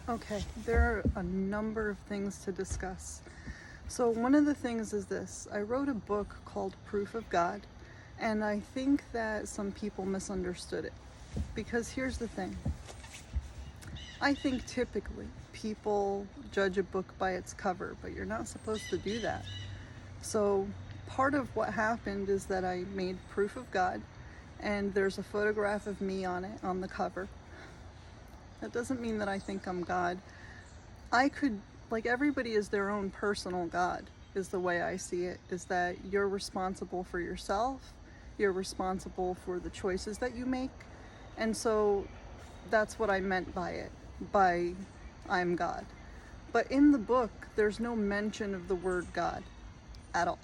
Okay, there are a number of things to discuss. So, one of the things is this: I wrote a book called Proof of God, and I think that some people misunderstood it. Because here's the thing: I think typically people judge a book by its cover, but you're not supposed to do that. So, part of what happened is that I made Proof of God, and there's a photograph of me on it on the cover. That doesn't mean that I think I'm God. I could, like, everybody is their own personal God, is the way I see it, is that you're responsible for yourself, you're responsible for the choices that you make, and so that's what I meant by it, by I'm God. But in the book, there's no mention of the word God at all.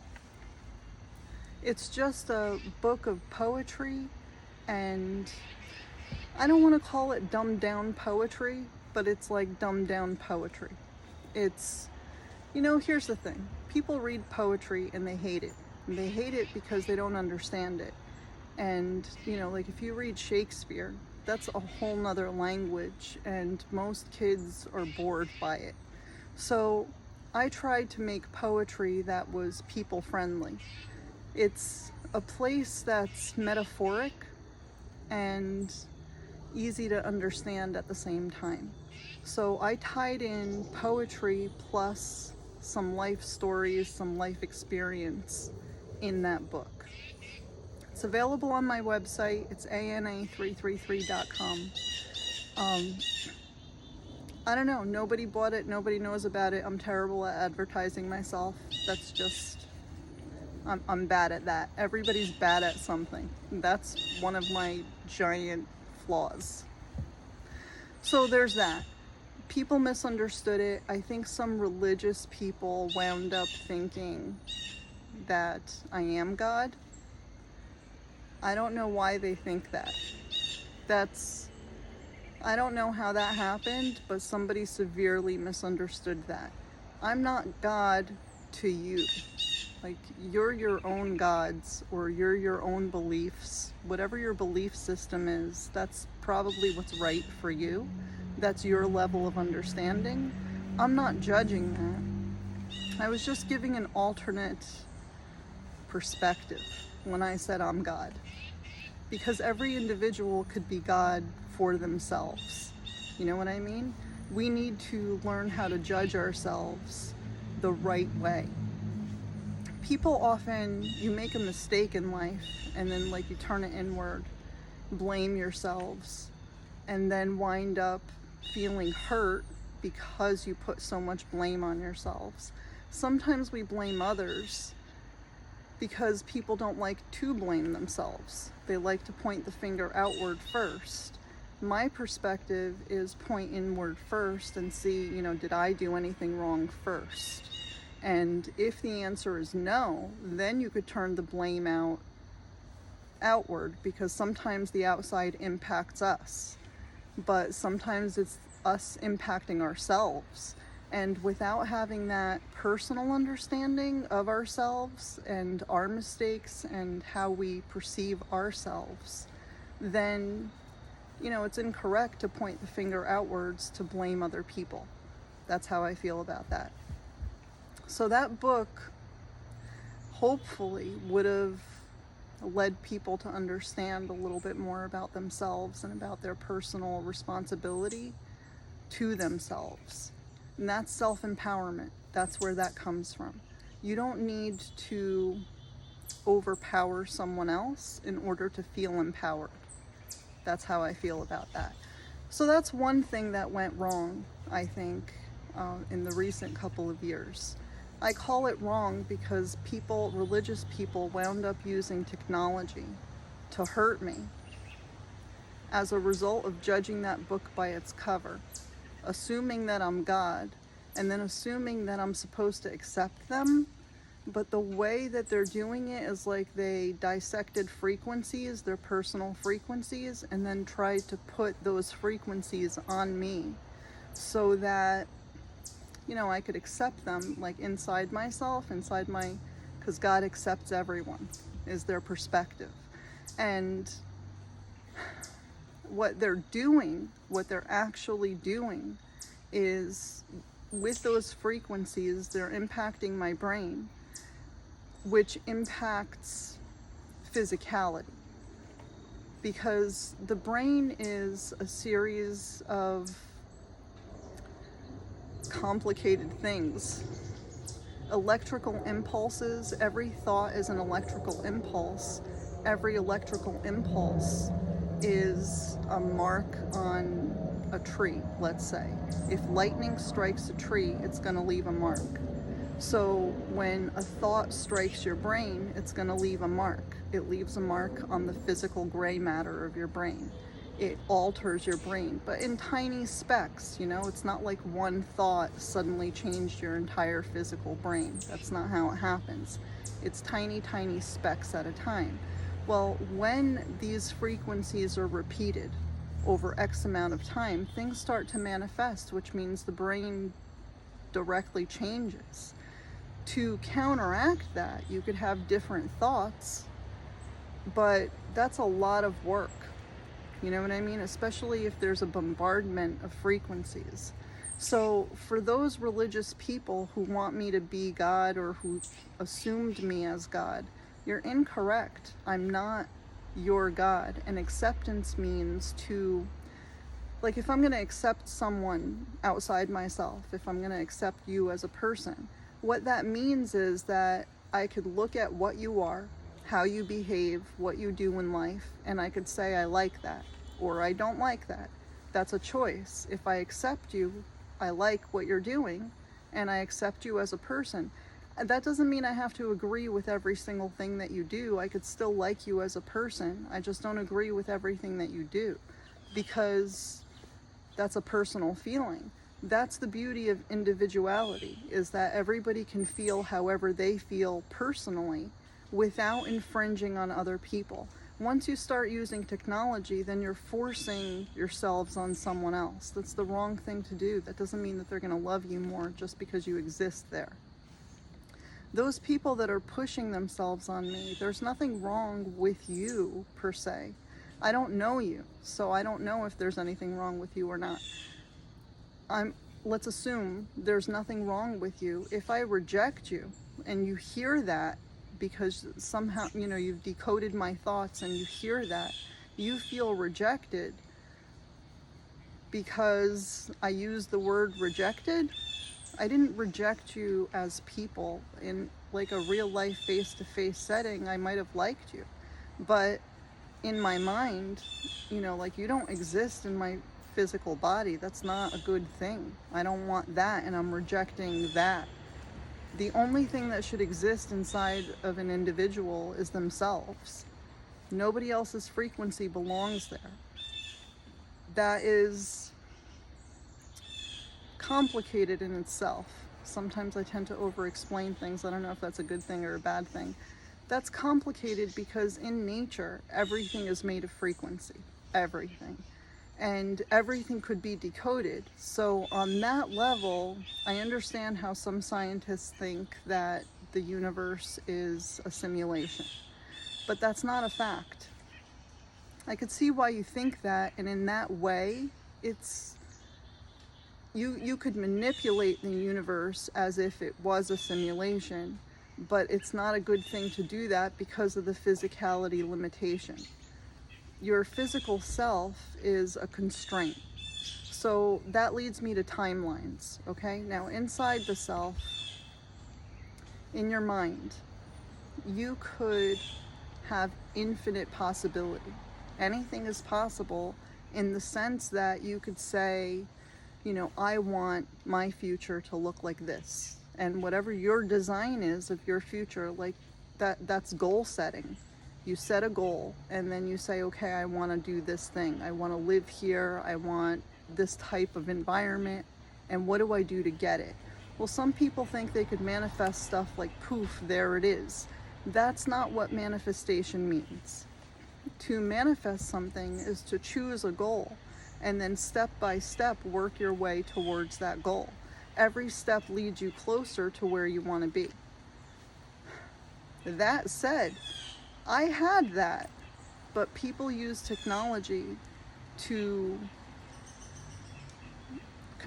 It's just a book of poetry, and I don't want to call it dumbed down poetry, but it's like dumbed down poetry. It's, here's the thing: people read poetry and they hate it. And they hate it because they don't understand it. And, like if you read Shakespeare, that's a whole nother language, and most kids are bored by it. So I tried to make poetry that was people friendly. It's a place that's metaphoric and easy to understand at the same time. So I tied in poetry plus some life stories, some life experience in that book. It's available on my website. It's ana333.com. I don't know. Nobody bought it. Nobody knows about it. I'm terrible at advertising myself. That's just, I'm bad at that. Everybody's bad at something. That's one of my giant flaws. So there's that. People misunderstood it. I think some religious people wound up thinking that I am God. I don't know why they think that. I don't know how that happened, but somebody severely misunderstood that. I'm not God to you. Like, you're your own gods, or you're your own beliefs. Whatever your belief system is, that's probably what's right for you. That's your level of understanding. I'm not judging that. I was just giving an alternate perspective when I said I'm God. Because every individual could be God for themselves. You know what I mean? We need to learn how to judge ourselves the right way. People often, you make a mistake in life and then like you turn it inward, blame yourselves, and then wind up feeling hurt because you put so much blame on yourselves. Sometimes we blame others because people don't like to blame themselves. They like to point the finger outward first. My perspective is point inward first and see, did I do anything wrong first? And if the answer is no, then you could turn the blame outward, because sometimes the outside impacts us, but sometimes it's us impacting ourselves. And without having that personal understanding of ourselves and our mistakes and how we perceive ourselves, then, it's incorrect to point the finger outwards to blame other people. That's how I feel about that. So that book hopefully would have led people to understand a little bit more about themselves and about their personal responsibility to themselves. And that's self-empowerment. That's where that comes from. You don't need to overpower someone else in order to feel empowered. That's how I feel about that. So that's one thing that went wrong, I think, in the recent couple of years. I call it wrong because religious people, wound up using technology to hurt me as a result of judging that book by its cover, assuming that I'm God, and then assuming that I'm supposed to accept them. But the way that they're doing it is like they dissected frequencies, their personal frequencies, and then tried to put those frequencies on me so that, I could accept them, like inside myself, because God accepts everyone, is their perspective. And what they're actually doing is with those frequencies, they're impacting my brain, which impacts physicality. Because the brain is a series of complicated things. Electrical impulses, every thought is an electrical impulse. Every electrical impulse is a mark on a tree, let's say. If lightning strikes a tree, it's going to leave a mark. So when a thought strikes your brain, it's going to leave a mark. It leaves a mark on the physical gray matter of your brain. It alters your brain, but in tiny specks, you know? It's not like one thought suddenly changed your entire physical brain. That's not how it happens. It's tiny, tiny specks at a time. Well, when these frequencies are repeated over X amount of time, things start to manifest, which means the brain directly changes. To counteract that, you could have different thoughts, but that's a lot of work. You know what I mean? Especially if there's a bombardment of frequencies. So for those religious people who want me to be God or who assumed me as God, you're incorrect. I'm not your God. And acceptance means to, like, if I'm going to accept someone outside myself, if I'm going to accept you as a person, what that means is that I could look at what you are, how you behave, what you do in life, and I could say I like that or I don't like that. That's a choice. If I accept you, I like what you're doing and I accept you as a person. And that doesn't mean I have to agree with every single thing that you do. I could still like you as a person. I just don't agree with everything that you do because that's a personal feeling. That's the beauty of individuality, is that everybody can feel however they feel personally without infringing on other people. Once you start using technology, then you're forcing yourselves on someone else. That's the wrong thing to do. That doesn't mean that they're going to love you more just because you exist there. Those people that are pushing themselves on me, there's nothing wrong with you per se. I don't know you, so I don't know if there's anything wrong with you or not. Let's assume there's nothing wrong with you. If I reject you and you hear that because somehow, you know, you've decoded my thoughts and you hear that, you feel rejected because I used the word rejected. I didn't reject you as people. In like a real life face-to-face setting, I might have liked you, but in my mind, you know, like, you don't exist in my physical body. That's not a good thing. I don't want that, and I'm rejecting that. The only thing that should exist inside of an individual is themselves. Nobody else's frequency belongs there. That is complicated in itself. Sometimes I tend to over-explain things. I don't know if that's a good thing or a bad thing. That's complicated because in nature, everything is made of frequency. Everything. And everything could be decoded. So on that level, I understand how some scientists think that the universe is a simulation. But that's not a fact. I could see why you think that, and in that way, it's you could manipulate the universe as if it was a simulation, but it's not a good thing to do that because of the physicality limitation. Your physical self is a constraint. So that leads me to timelines, okay? Now, inside the self, in your mind, you could have infinite possibility. Anything is possible in the sense that you could say, you know, I want my future to look like this. And whatever your design is of your future, like that's goal setting. You set a goal and then you say, okay, I want to do this thing. I want to live here. I want this type of environment. And what do I do to get it? Well, some people think they could manifest stuff like poof, there it is. That's not what manifestation means. To manifest something is to choose a goal and then step by step work your way towards that goal. Every step leads you closer to where you want to be. That said, I had that, but people use technology to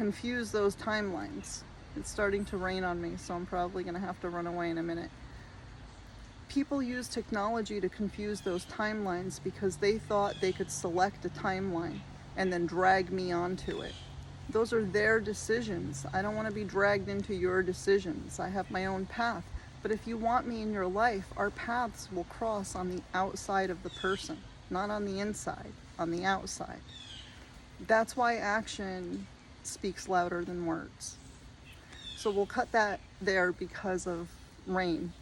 confuse those timelines. It's starting to rain on me, so I'm probably going to have to run away in a minute. People use technology to confuse those timelines because they thought they could select a timeline and then drag me onto it. Those are their decisions. I don't want to be dragged into your decisions. I have my own path. But if you want me in your life, our paths will cross on the outside of the person, not on the inside, on the outside. That's why action speaks louder than words. So we'll cut that there because of rain.